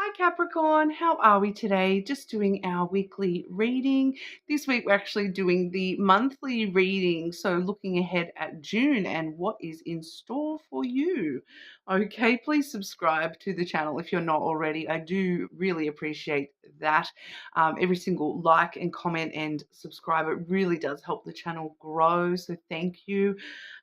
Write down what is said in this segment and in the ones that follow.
Hi Capricorn, how are we today? Just doing our weekly reading. This week we're actually doing the monthly reading, so looking ahead at June and what is in store for you. Okay, please subscribe to the channel if you're not already. I do really appreciate that. Every single like and comment and subscribe, it really does help the channel grow, so thank you.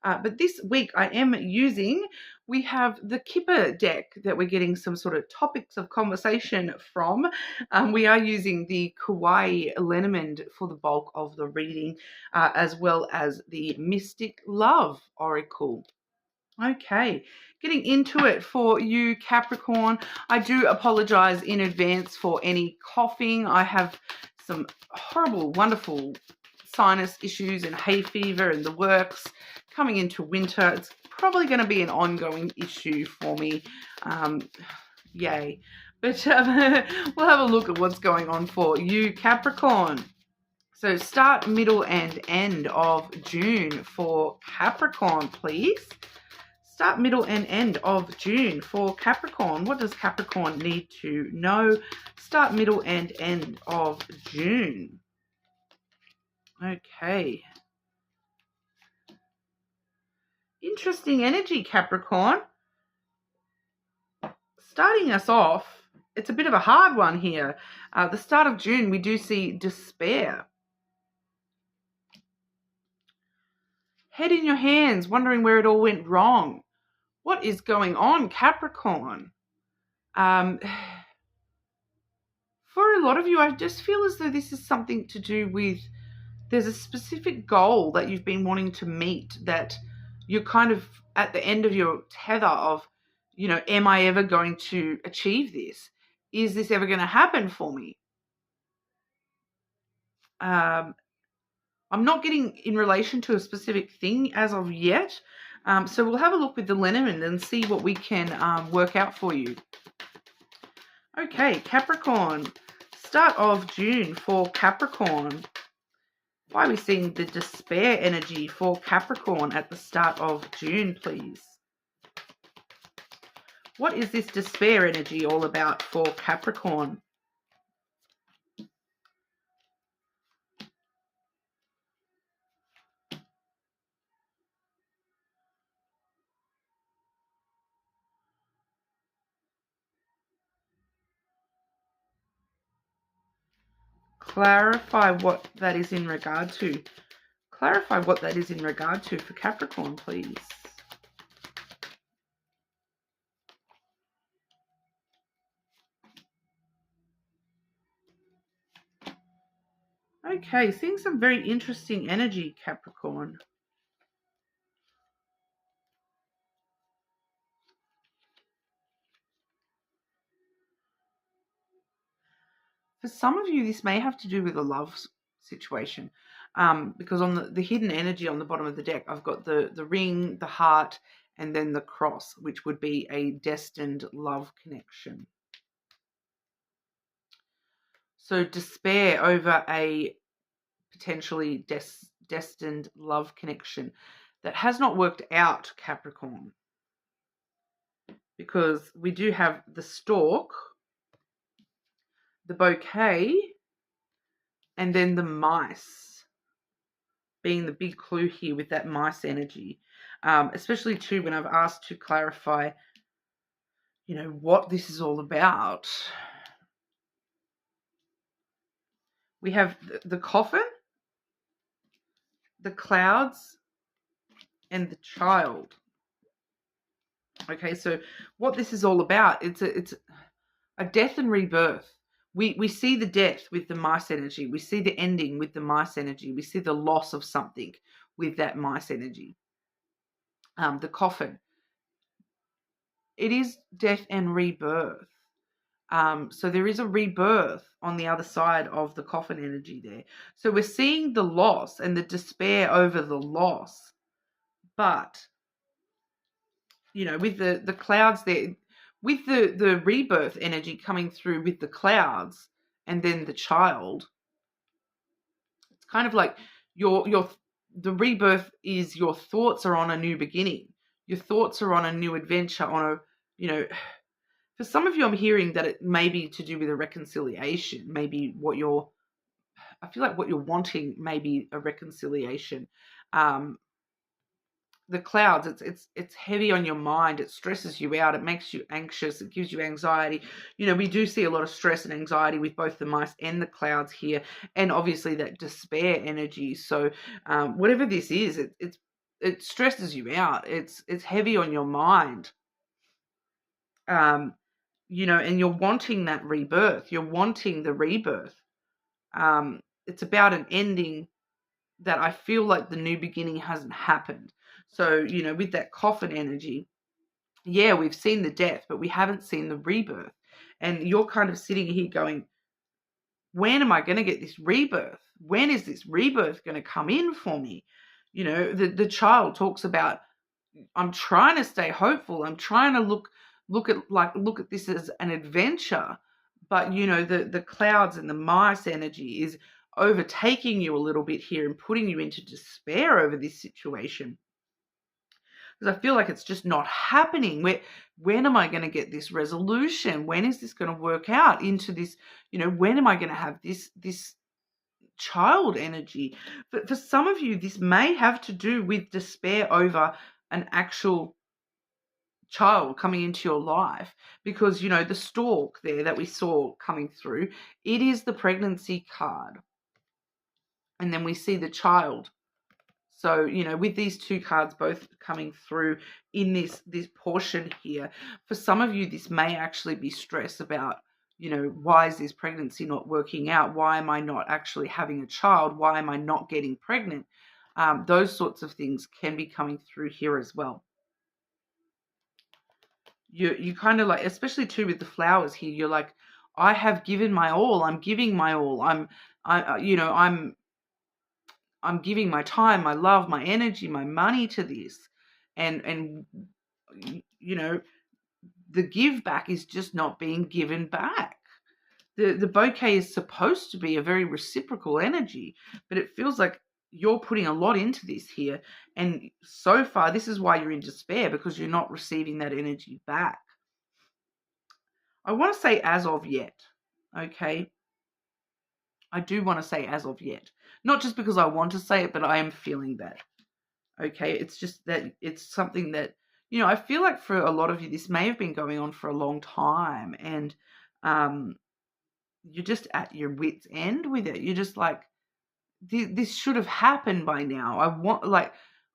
But this week I am using we have the Kipper deck that we're getting some sort of topics of conversation from. We are using the Kawaii lenormand for the bulk of the reading, as well as the Mystic Love Oracle. Okay, getting into it for you, Capricorn. I do apologize in advance for any coughing. I have some horrible, wonderful sinus issues and hay fever and the works. Coming into winter, it's probably going to be an ongoing issue for me. Yay. But we'll have a look at what's going on for you, Capricorn. So start, middle, and end of June for Capricorn, please. Start, middle, and end of June for Capricorn. What does Capricorn need to know? Start, middle, and end of June. Okay. Interesting energy, Capricorn. Starting us off, it's a bit of a hard one here. The start of June, we do see despair. Head in your hands, wondering where it all went wrong. What is going on, Capricorn? For a lot of you, I just feel as though this is something to do with there's a specific goal that you've been wanting to meet, that you're kind of at the end of your tether of, you know, am I ever going to achieve this? Is this ever going to happen for me? I'm not getting in relation to a specific thing as of yet. So we'll have a look with the lenormand and see what we can work out for you. Okay, Capricorn. Start of June for Capricorn. Why are we seeing the despair energy for Capricorn at the start of June, please? What is this despair energy all about for Capricorn? Clarify what that is in regard to. Clarify what that is in regard to for Capricorn, please. Okay, seeing some very interesting energy, Capricorn. For some of you, this may have to do with a love situation, because on the hidden energy on the bottom of the deck, I've got the ring, the heart, and then the cross, which would be a destined love connection. So despair over a potentially destined love connection that has not worked out, Capricorn, because we do have the stork, the bouquet, and then the mice being the big clue here with that mice energy, especially too when I've asked to clarify, you know, what this is all about. We have the coffin, the clouds, and the child. Okay, so what this is all about, it's a death and rebirth. We see the death with the mice energy. We see the ending with the mice energy. We see the loss of something with that mice energy. The coffin. It is death and rebirth. So there is a rebirth on the other side of the coffin energy there. So we're seeing the loss and the despair over the loss. But, you know, with the clouds there, with the rebirth energy coming through with the clouds and then the child, it's kind of like the rebirth is your thoughts are on a new beginning. Your thoughts are on a new adventure, on a, you know, For some of you, I'm hearing that it may be to do with a reconciliation. Maybe I feel like what you're wanting may be a reconciliation. Um, the clouds, it's heavy on your mind. It stresses you out. It makes you anxious. It gives you anxiety. We do see a lot of stress and anxiety with both the mice and the clouds here, and obviously that despair energy. So whatever this is, it stresses you out. It's heavy on your mind. And you're wanting that rebirth. You're wanting the rebirth. It's about an ending that I feel like the new beginning hasn't happened. So, with that coffin energy, yeah, we've seen the death, but we haven't seen the rebirth. And you're kind of sitting here going, when am I going to get this rebirth? When is this rebirth going to come in for me? The child talks about, I'm trying to stay hopeful. I'm trying to look at this as an adventure. But the clouds and the mice energy is overtaking you a little bit here and putting you into despair over this situation. Because I feel like it's just not happening. When am I going to get this resolution? When is this going to work out into this? When am I going to have this child energy? But for some of you, this may have to do with despair over an actual child coming into your life, because the stork there that we saw coming through, it is the pregnancy card, and then we see the child. So with these two cards both coming through in this portion here, for some of you this may actually be stress about why is this pregnancy not working out? Why am I not actually having a child? Why am I not getting pregnant? Those sorts of things can be coming through here as well. You kind of like, especially too with the flowers here, you're like, I have given my all. I'm giving my all. I'm giving my time, my love, my energy, my money to this, and the give back is just not being given back. The bouquet is supposed to be a very reciprocal energy, but it feels like you're putting a lot into this here, and so far this is why you're in despair, because you're not receiving that energy back. I want to say as of yet, okay? I do want to say as of yet. Not just because I want to say it, but I am feeling that. Okay? It's just that it's something that, I feel like for a lot of you, this may have been going on for a long time, and you're just at your wit's end with it. You're just like, this should have happened by now.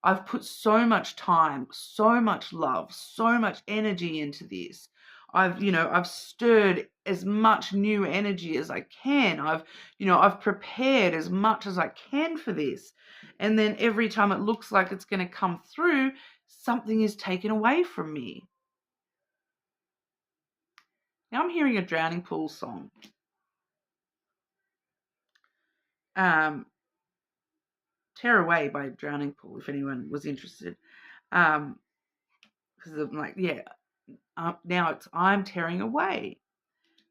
I've put so much time, so much love, so much energy into this. I've stirred as much new energy as I can. I've prepared as much as I can for this. And then every time it looks like it's going to come through, something is taken away from me. Now I'm hearing a drowning pool song. Tear Away by Drowning Pool, if anyone was interested. Because I'm like, yeah, now I'm tearing away.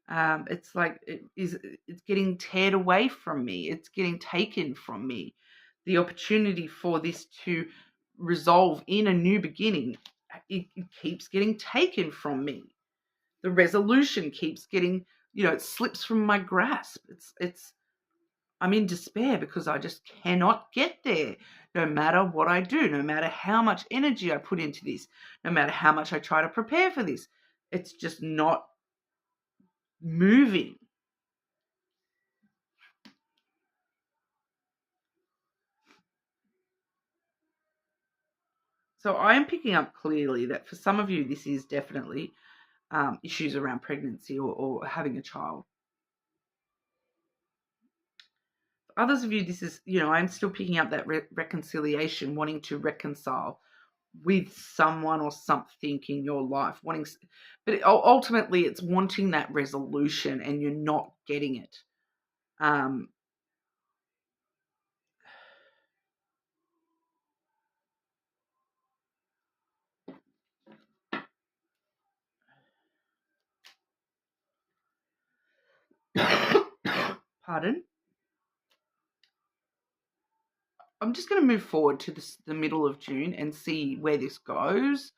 It's like it's getting teared away from me. It's getting taken from me. The opportunity for this to resolve in a new beginning, it keeps getting taken from me. The resolution keeps getting, it slips from my grasp. I'm in despair because I just cannot get there, no matter what I do, no matter how much energy I put into this, no matter how much I try to prepare for this. It's just not moving. So I am picking up clearly that for some of you, this is definitely issues around pregnancy or having a child. For others of you, this is, I'm still picking up that reconciliation, wanting to reconcile with someone or something in your life, but ultimately it's wanting that resolution and you're not getting it. Pardon? I'm just going to move forward to the middle of June and see where this goes.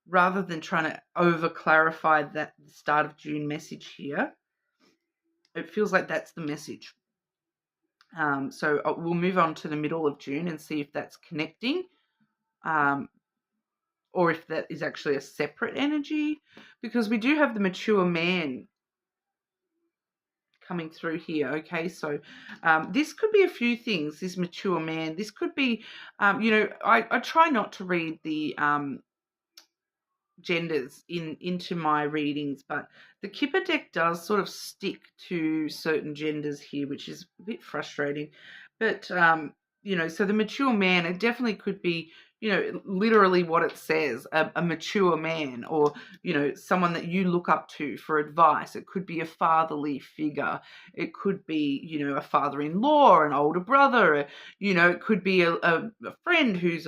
rather than trying to over clarify that the start of June message here. It feels like that's the message. So we'll move on to the middle of June and see if that's connecting, or if that is actually a separate energy, because we do have the mature man coming through here. Okay, so this could be a few things. This mature man. This could be, I try not to read the genders into my readings, but the Kipper deck does sort of stick to certain genders here, which is a bit frustrating. But so the mature man, it definitely could be, literally what it says, a mature man, or someone that you look up to for advice. It could be a fatherly figure. It could be a father-in-law, an older brother. It could be a friend who's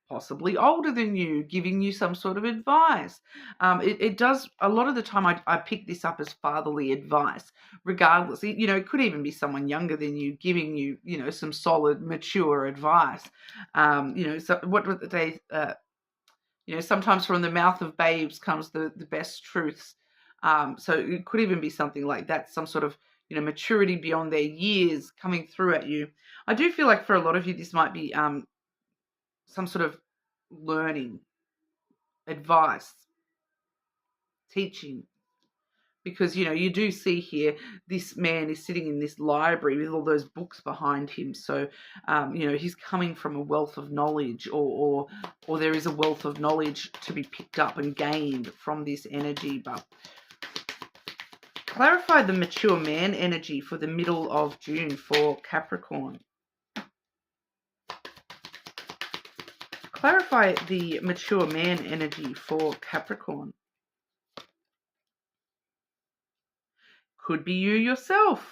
possibly older than you, giving you some sort of advice. It does, a lot of the time I pick this up as fatherly advice, regardless. It could even be someone younger than you giving you, some solid, mature advice. So what they, sometimes from the mouth of babes comes the best truths. So it could even be something like that, some sort of, maturity beyond their years coming through at you. I do feel like for a lot of you, this might be some sort of learning, advice, teaching, because you do see here this man is sitting in this library with all those books behind him. So he's coming from a wealth of knowledge, or there is a wealth of knowledge to be picked up and gained from this energy. But clarify the mature man energy for the middle of June for Capricorn. Clarify the mature man energy for Capricorn. Could be you yourself.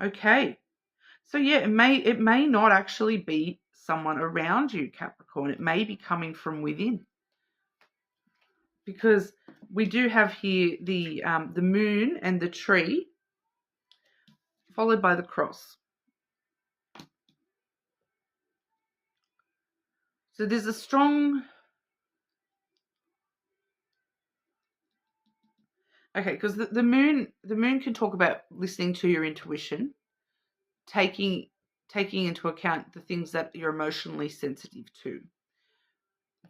Okay. So yeah, it may not actually be someone around you, Capricorn. It may be coming from within. Because we do have here the moon and the tree, followed by the cross. So there's a strong... Okay, because the moon can talk about listening to your intuition, taking into account the things that you're emotionally sensitive to.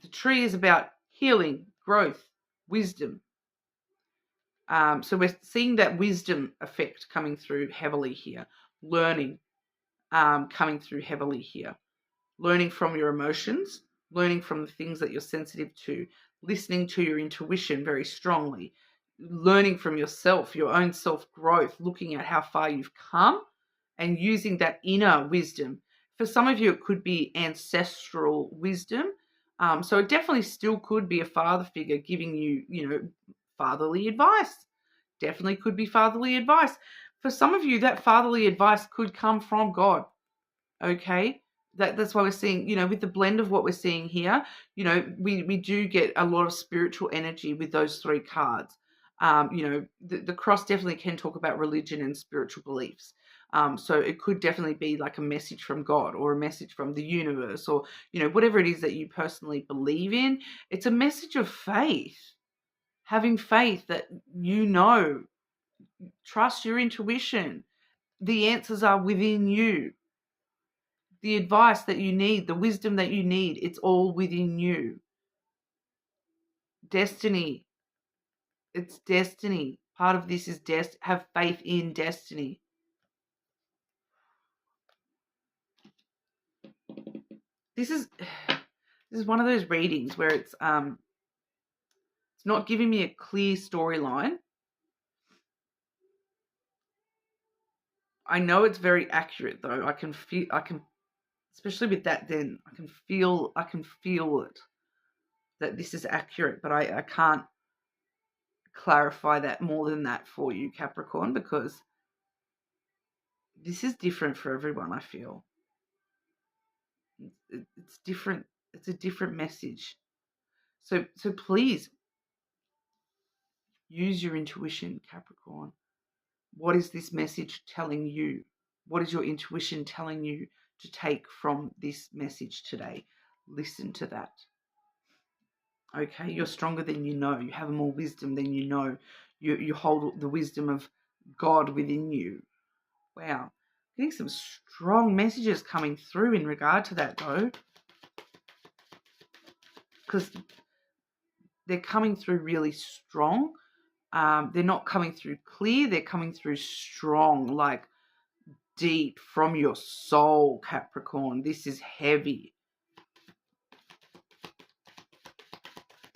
The tree is about healing, growth, wisdom. So we're seeing that wisdom effect coming through heavily here. Learning coming through heavily here. Learning from your emotions, learning from the things that you're sensitive to, listening to your intuition very strongly, learning from yourself, your own self-growth, looking at how far you've come and using that inner wisdom. For some of you, it could be ancestral wisdom. So it definitely still could be a father figure giving you, fatherly advice. Definitely could be fatherly advice. For some of you, that fatherly advice could come from God. Okay? That's why we're seeing, with the blend of what we're seeing here, we do get a lot of spiritual energy with those three cards. The cross definitely can talk about religion and spiritual beliefs. So it could definitely be like a message from God or a message from the universe, or, whatever it is that you personally believe in. It's a message of faith, having faith that, trust your intuition. The answers are within you. The advice that you need, the wisdom that you need, it's all within you. Destiny. It's destiny. Part of this is have faith in destiny. This is one of those readings where it's not giving me a clear storyline. I know it's very accurate though. I can especially with that then, I can feel it, that this is accurate, but I can't clarify that more than that for you, Capricorn, because this is different for everyone, I feel. It's different. It's a different message. So please use your intuition, Capricorn. What is this message telling you? What is your intuition telling you to take from this message today. Listen to that. Okay, you're stronger than you know. You have more wisdom than you know. You hold the wisdom of God within you. Wow. Getting some strong messages coming through in regard to that, though. Because they're coming through really strong. They're not coming through clear. They're coming through strong, like deep from your soul, Capricorn. This is heavy.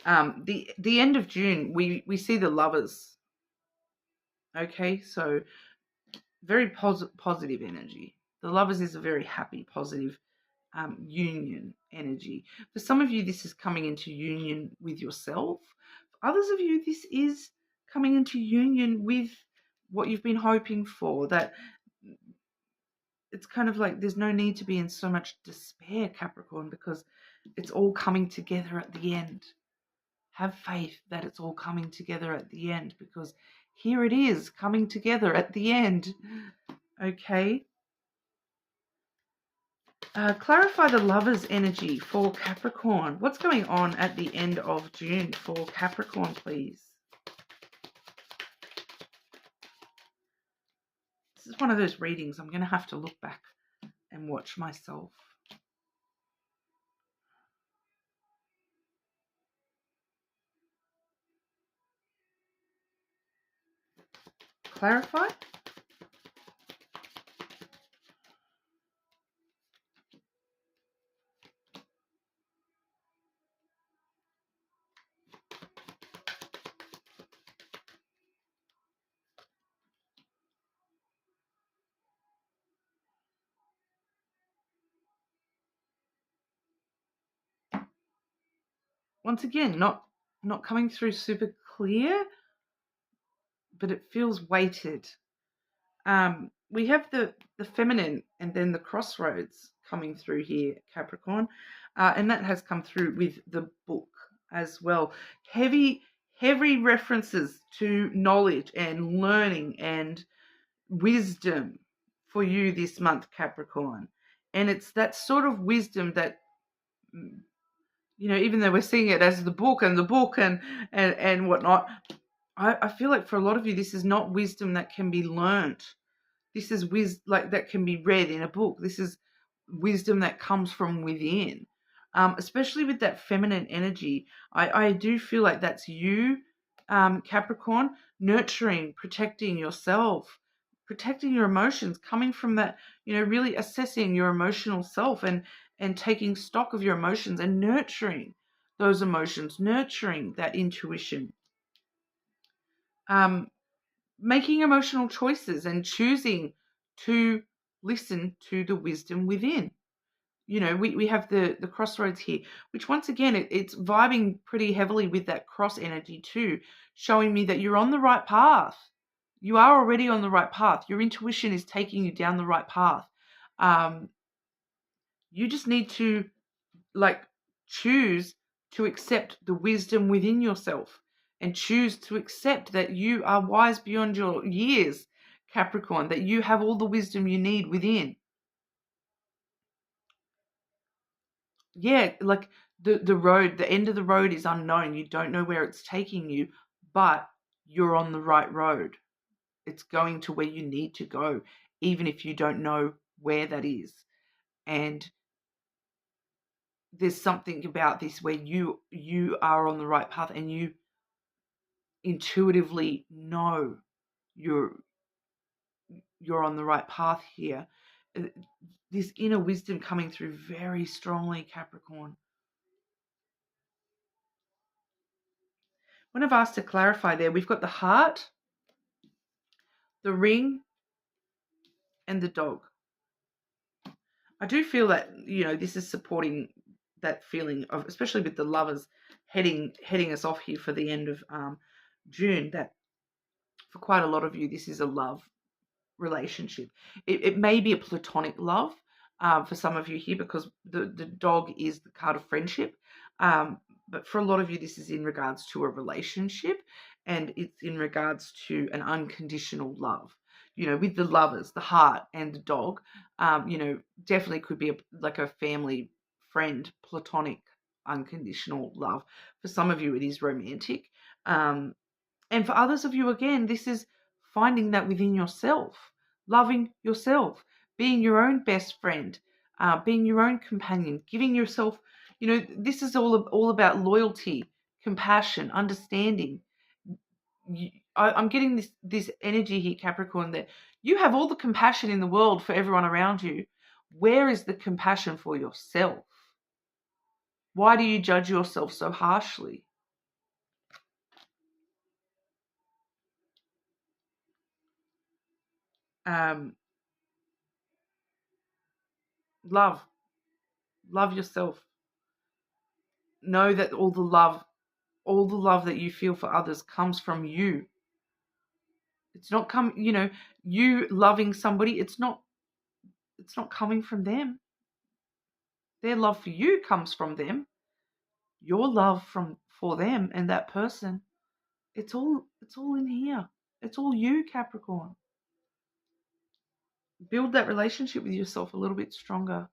The end of June, we see the Lovers. Okay, so very positive energy. The Lovers is a very happy, positive union energy. For some of you, this is coming into union with yourself. For others of you, this is coming into union with what you've been hoping for. That it's kind of like there's no need to be in so much despair, Capricorn, because it's all coming together at the end. Have faith that it's all coming together at the end, because here it is coming together at the end. Okay. Clarify the Lover's energy for Capricorn. What's going on at the end of June for Capricorn, please? This is one of those readings I'm going to have to look back and watch myself. Clarify? Once again, not coming through super clear, but it feels weighted. We have the feminine and then the crossroads coming through here, Capricorn, and that has come through with the book as well. Heavy references to knowledge and learning and wisdom for you this month, Capricorn. And it's that sort of wisdom that, even though we're seeing it as the book and whatnot, I feel like for a lot of you, this is not wisdom that can be learnt. This is like that can be read in a book. This is wisdom that comes from within, especially with that feminine energy. I do feel like that's you, Capricorn, nurturing, protecting yourself, protecting your emotions, coming from that, really assessing your emotional self and taking stock of your emotions and nurturing those emotions, nurturing that intuition. Making emotional choices and choosing to listen to the wisdom within. We have the crossroads here, which once again, it's vibing pretty heavily with that cross energy too, showing me that you're on the right path. You are already on the right path. Your intuition is taking you down the right path. You just need to choose to accept the wisdom within yourself and choose to accept that you are wise beyond your years, Capricorn, that you have all the wisdom you need within. Yeah, like the road, the end of the road is unknown. You don't know where it's taking you, but you're on the right road. It's going to where you need to go, even if you don't know where that is. And there's something about this where you are on the right path and you intuitively know you're on the right path here. This inner wisdom coming through very strongly, Capricorn. When I've asked to clarify there, we've got the heart, the ring, and the dog. I do feel that, this is supporting that feeling of, especially with the Lovers heading us off here for the end of June, that for quite a lot of you, this is a love relationship. It may be a platonic love for some of you here, because the dog is the card of friendship. But for a lot of you, this is in regards to a relationship, and it's in regards to an unconditional love. with the lovers, the heart and the dog, definitely could be like a family friend, platonic, unconditional love. For some of you, it is romantic. And for others of you, again, this is finding that within yourself, loving yourself, being your own best friend, being your own companion, giving yourself, this is all about loyalty, compassion, understanding. I'm getting this energy here, Capricorn, that you have all the compassion in the world for everyone around you. Where is the compassion for yourself? Why do you judge yourself so harshly? Love yourself. Know that all the love that you feel for others comes from you. It's not you loving somebody, it's not coming from them. Their love for you comes from them. Your love for them and that person, it's all in here. It's all you, Capricorn. Build that relationship with yourself a little bit stronger.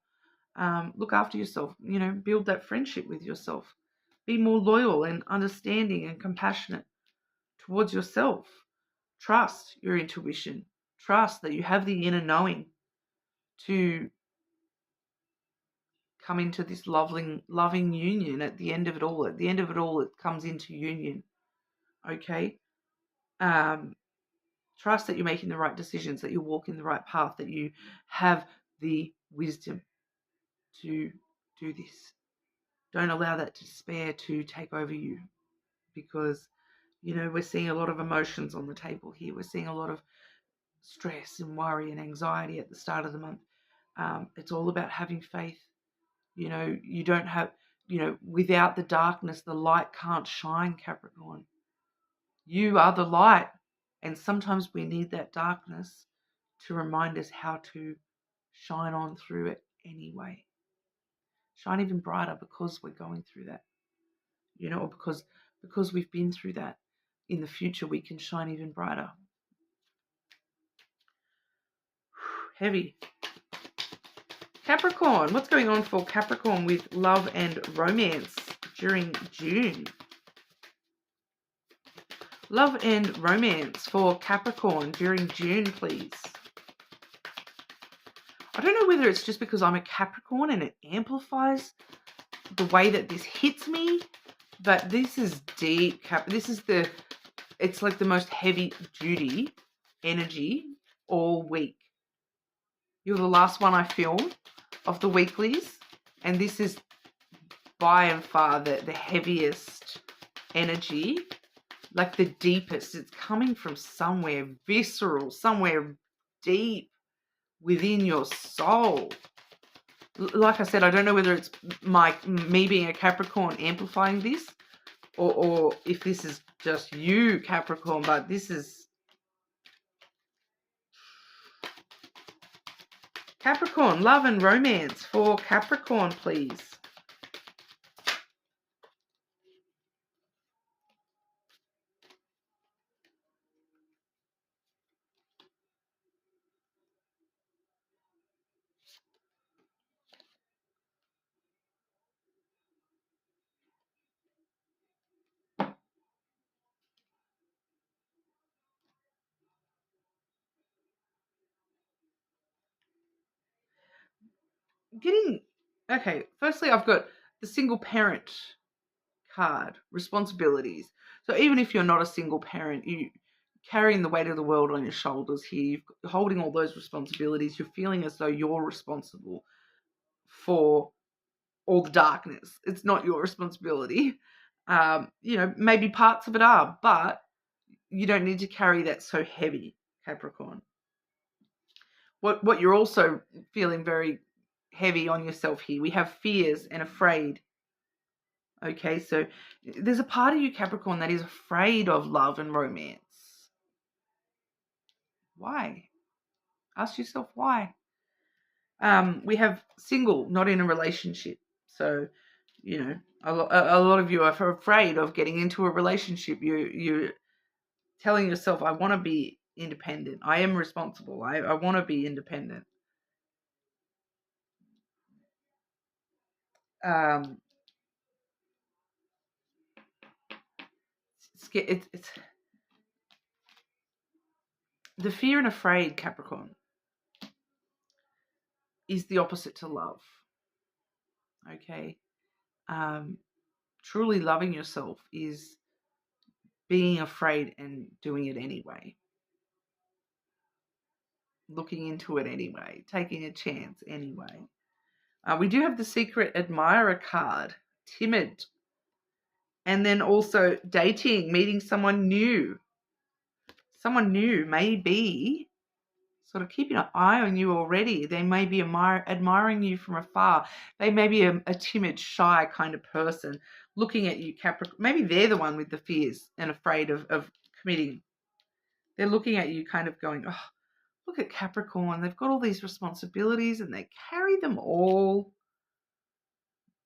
Look after yourself, build that friendship with yourself. Be more loyal and understanding and compassionate towards yourself. Trust your intuition. Trust that you have the inner knowing to come into this loving union at the end of it all. At the end of it all, it comes into union. Okay? Trust that you're making the right decisions, that you're walking the right path, that you have the wisdom to do this. Don't allow that despair to take over you, because, we're seeing a lot of emotions on the table here. We're seeing a lot of stress and worry and anxiety at the start of the month. It's all about having faith. You don't have, without the darkness, the light can't shine, Capricorn. You are the light. And sometimes we need that darkness to remind us how to shine on through it anyway. Shine even brighter because we're going through that, or because we've been through that. In the future, we can shine even brighter. Heavy. Capricorn, what's going on for Capricorn with love and romance during June? Love and romance for Capricorn during June, please. I don't know whether it's just because I'm a Capricorn and it amplifies the way that this hits me, but this is deep. It's like the most heavy duty energy all week. You're the last one I filmed of the weeklies, and this is by and far the heaviest energy, like the deepest. It's coming from somewhere visceral, somewhere deep within your soul. Like I said, I don't know whether it's me being a Capricorn amplifying this, or if this is just you, Capricorn, but this is Capricorn, love and romance for Capricorn, please. Firstly, I've got the single parent card, responsibilities. So even if you're not a single parent, you carrying the weight of the world on your shoulders here, you're holding all those responsibilities, you're feeling as though you're responsible for all the darkness. It's not your responsibility. Maybe parts of it are, but you don't need to carry that so heavy, Capricorn. What you're also feeling very heavy on yourself here, we have fears and afraid. Okay, so there's a part of you, Capricorn, that is afraid of love and romance. Why? Ask yourself why. We have single, not in a relationship. So, a lot of you are afraid of getting into a relationship. You're telling yourself, I want to be independent. I am responsible. I want to be independent. Um, it's the fear and afraid, Capricorn, is the opposite to love. Okay. Truly loving yourself is being afraid and doing it anyway. Looking into it anyway. Taking a chance anyway. We do have the secret admirer card. Timid. And then also dating, meeting someone new. Someone new may be sort of keeping an eye on you already. They may be admiring you from afar. They may be a timid, shy kind of person looking at you, Capricorn. Maybe they're the one with the fears and afraid of committing. They're looking at you kind of going, oh, look at Capricorn. They've got all these responsibilities and they carry them all.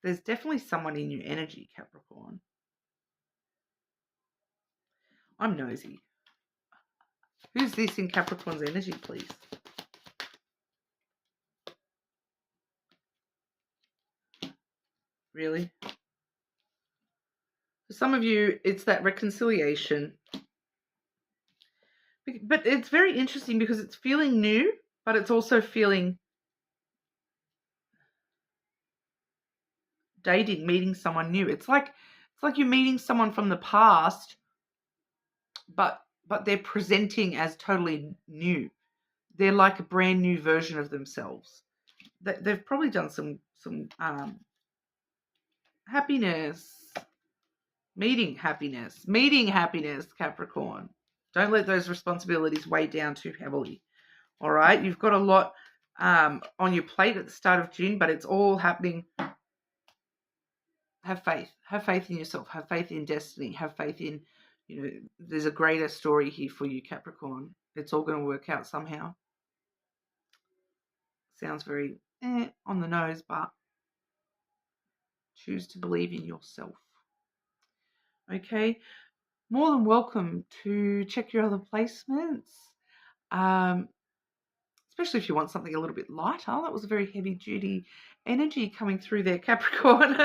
There's definitely someone in your energy, Capricorn. I'm nosy. Who's this in Capricorn's energy, please? Really? For some of you, it's that reconciliation. But it's very interesting because it's feeling new, but it's also feeling dating, meeting someone new. It's like you're meeting someone from the past, but they're presenting as totally new. They're like a brand new version of themselves. They've probably done some happiness, meeting happiness, Capricorn. Don't let those responsibilities weigh down too heavily. All right, you've got a lot on your plate at the start of June, but it's all happening. Have faith in yourself, have faith in destiny, have faith in, there's a greater story here for you, Capricorn. It's all going to work out somehow. Sounds very on the nose, but choose to believe in yourself. Okay, more than welcome to check your other placements. Especially if you want something a little bit lighter. That was a very heavy-duty energy coming through there, Capricorn.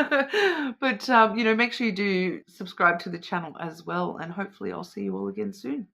But, make sure you do subscribe to the channel as well, and hopefully I'll see you all again soon.